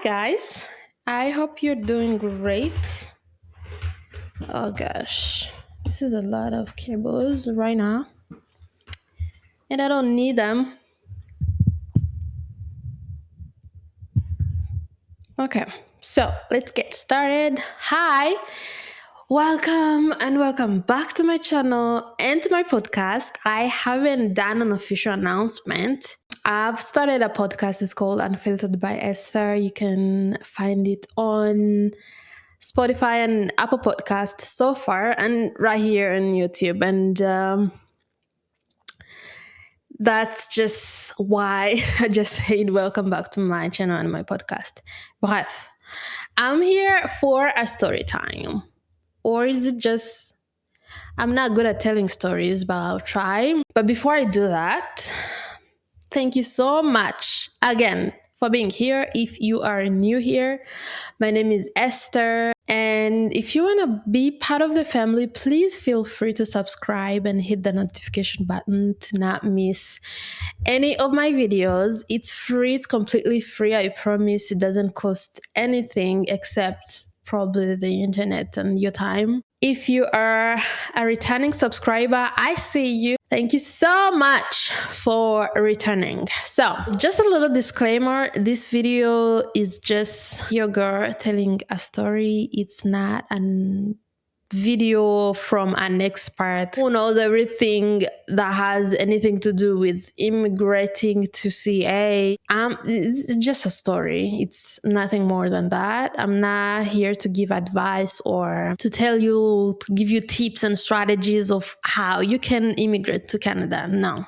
guys. I hope you're doing great. Oh gosh, this is a lot of cables right now, and I don't need them. Okay, so let's get started. Hi, welcome back to my channel and to my podcast. I haven't done an official announcement. I've started a podcast. It's called Unfiltered by Esther. You can find it on Spotify and Apple Podcast so far, and right here on YouTube. And that's just why I just said welcome back to my channel and my podcast. Bref, I'm here for a story time. Or is it just, I'm not good at telling stories, but I'll try. But before I do that, thank you so much again for being here. If you are new here, my name is Esther. And if you want to be part of the family, please feel free to subscribe and hit the notification button to not miss any of my videos. It's free, it's completely free. I promise it doesn't cost anything except probably the internet and your time. If you are a returning subscriber, I see you. Thank you so much for returning. So, just a little disclaimer, this video is just your girl telling a story. It's not an video from an expert who knows everything that has anything to do with immigrating to CA. It's just a story. It's nothing more than that. I'm not here to give advice or to give you tips and strategies of how you can immigrate to Canada. No.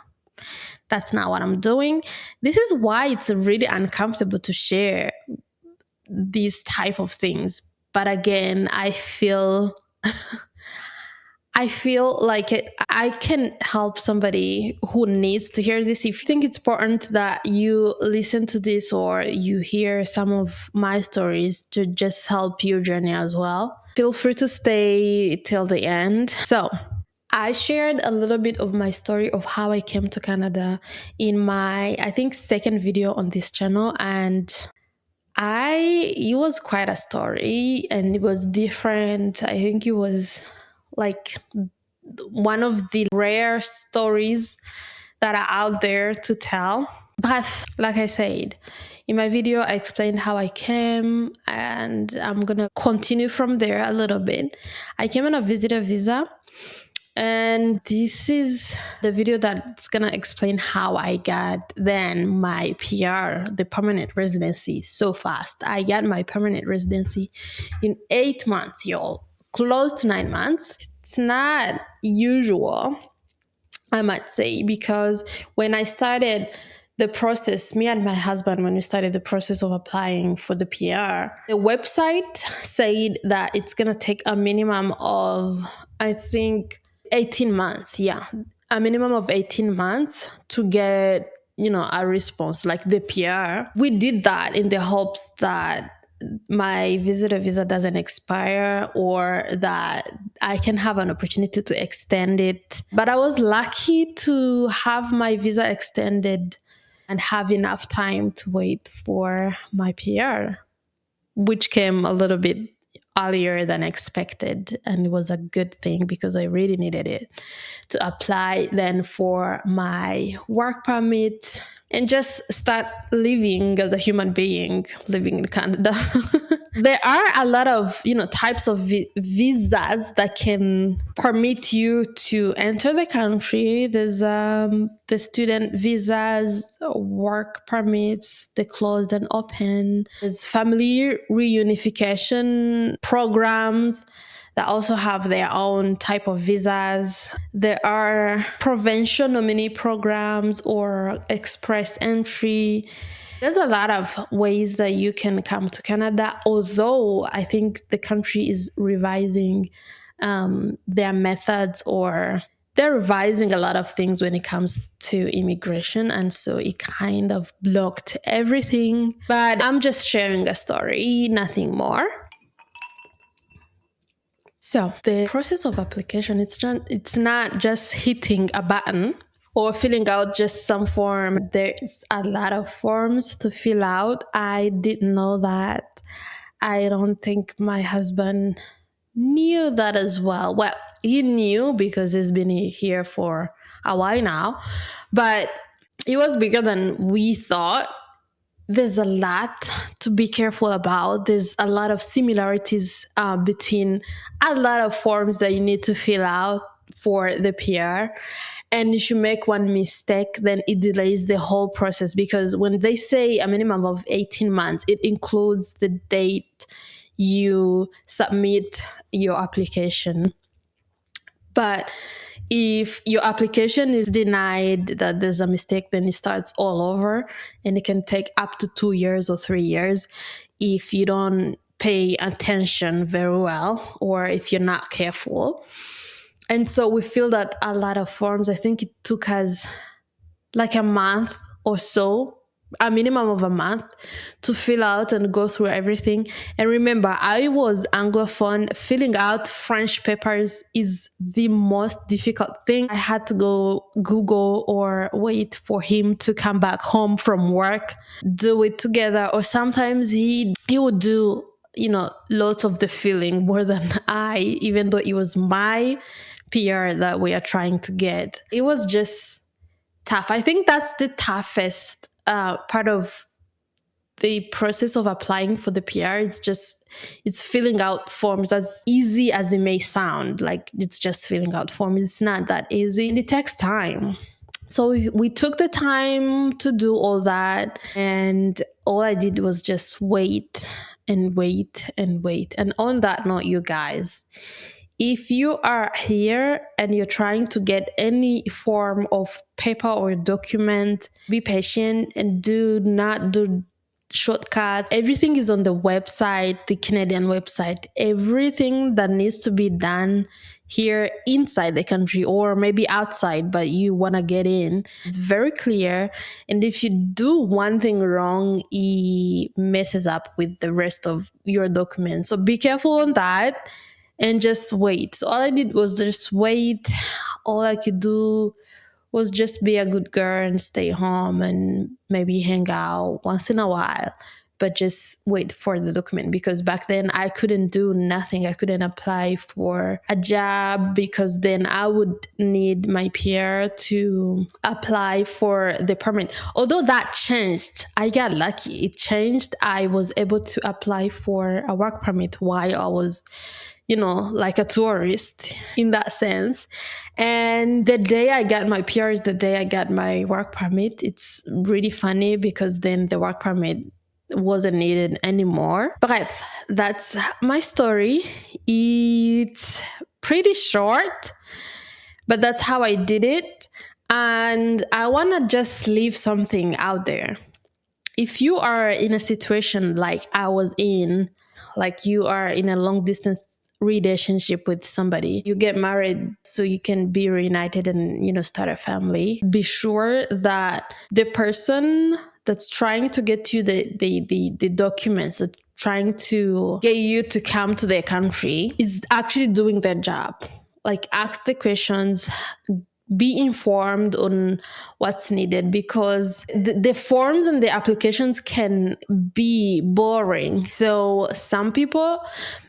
That's not what I'm doing. This is why it's really uncomfortable to share these type of things. But again, I feel like I can help somebody who needs to hear this. If you think it's important that you listen to this or you hear some of my stories to just help your journey as well, feel free to stay till the end. So, I shared a little bit of my story of how I came to Canada in my, I think, second video on this channel. And it was quite a story and it was different. I think it was like one of the rare stories that are out there to tell. Bref, like I said, in my video, I explained how I came, and I'm gonna continue from there a little bit. I came on a visitor visa, and this is the video that's gonna explain how I got then my PR, the permanent residency, so fast. I got my permanent residency in 8 months, y'all. Close to 9 months. It's not usual, I might say, because when I started the process, me and my husband, when we started the process of applying for the PR, the website said that it's going to take a minimum of, I think, 18 months. Yeah, a minimum of 18 months to get, a response like the PR. We did that in the hopes that my visitor visa doesn't expire or that I can have an opportunity to extend it. But I was lucky to have my visa extended and have enough time to wait for my PR, which came a little bit earlier than expected. And it was a good thing because I really needed it to apply then for my work permit and just start living as a human being living in Canada. There are a lot of, types of visas that can permit you to enter the country. There's the student visas, work permits, the closed and open. There's family reunification programs that also have their own type of visas. There are provincial nominee programs or express entry. There's a lot of ways that you can come to Canada, although I think the country is revising their methods, or they're revising a lot of things when it comes to immigration. And so it kind of blocked everything. But I'm just sharing a story, nothing more. So the process of application, it's not just hitting a button or filling out just some form. There's a lot of forms to fill out. I didn't know that. I don't think my husband knew that as well. Well, he knew because he's been here for a while now, but it was bigger than we thought. There's a lot to be careful about. There's a lot of similarities between a lot of forms that you need to fill out for the PR. And if you make one mistake, then it delays the whole process, because when they say a minimum of 18 months, it includes the date you submit your application. But if your application is denied, that there's a mistake, then it starts all over, and it can take up to 2 years or 3 years if you don't pay attention very well or if you're not careful. And so we feel that a lot of forms, I think it took us like a month or so, a minimum of a month, to fill out and go through everything. And remember, I was Anglophone. Filling out French papers is the most difficult thing. I had to go Google or wait for him to come back home from work, do it together. Or sometimes he would do, lots of the filling more than I, even though it was my PR that we are trying to get. It was just tough. I think that's the toughest part of the process of applying for the PR. It's filling out forms, as easy as it may sound. Like, it's just filling out forms. It's not that easy, and it takes time. So we took the time to do all that, and all I did was just wait and wait and wait. And on that note, you guys, if you are here and you're trying to get any form of paper or document, be patient and do not do shortcuts. Everything is on the website, the Canadian website. Everything that needs to be done here inside the country or maybe outside, but you want to get in, it's very clear. And if you do one thing wrong, it messes up with the rest of your documents. So be careful on that and just wait. So all I did was just wait. All I could do was just be a good girl and stay home and maybe hang out once in a while, but just wait for the document. Because back then I couldn't do nothing. I couldn't apply for a job because then I would need my peer to apply for the permit. Although that changed, I got lucky. It changed. I was able to apply for a work permit while I was, like a tourist in that sense. And the day I got my PR is the day I got my work permit. It's really funny because then the work permit wasn't needed anymore. Bref, that's my story. It's pretty short, but that's how I did it. And I want to just leave something out there. If you are in a situation like I was in, like you are in a long distance relationship with somebody, you get married so you can be reunited and start a family, be sure that the person that's trying to get you the documents, that trying to get you to come to their country, is actually doing their job. Like, ask the questions, be informed on what's needed, because the forms and the applications can be boring. So some people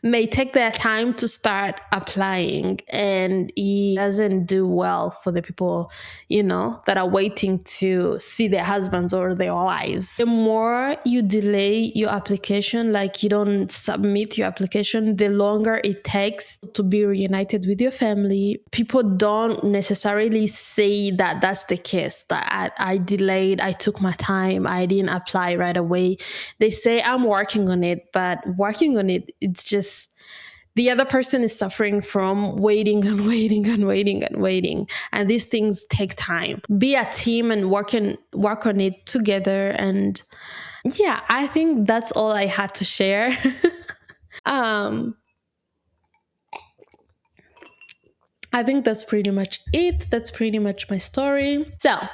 may take their time to start applying, and it doesn't do well for the people, that are waiting to see their husbands or their wives. The more you delay your application, like you don't submit your application, the longer it takes to be reunited with your family. People don't necessarily say that that's the case, that I delayed, I took my time, I didn't apply right away. They say I'm working on it, but working on it, it's just the other person is suffering from waiting and waiting and waiting and waiting. And these things take time. Be a team and work on it together. And yeah, I think that's all I had to share. um I think that's pretty much it. That's pretty much my story. So,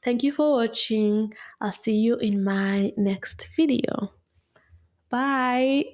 thank you for watching. I'll see you in my next video. Bye.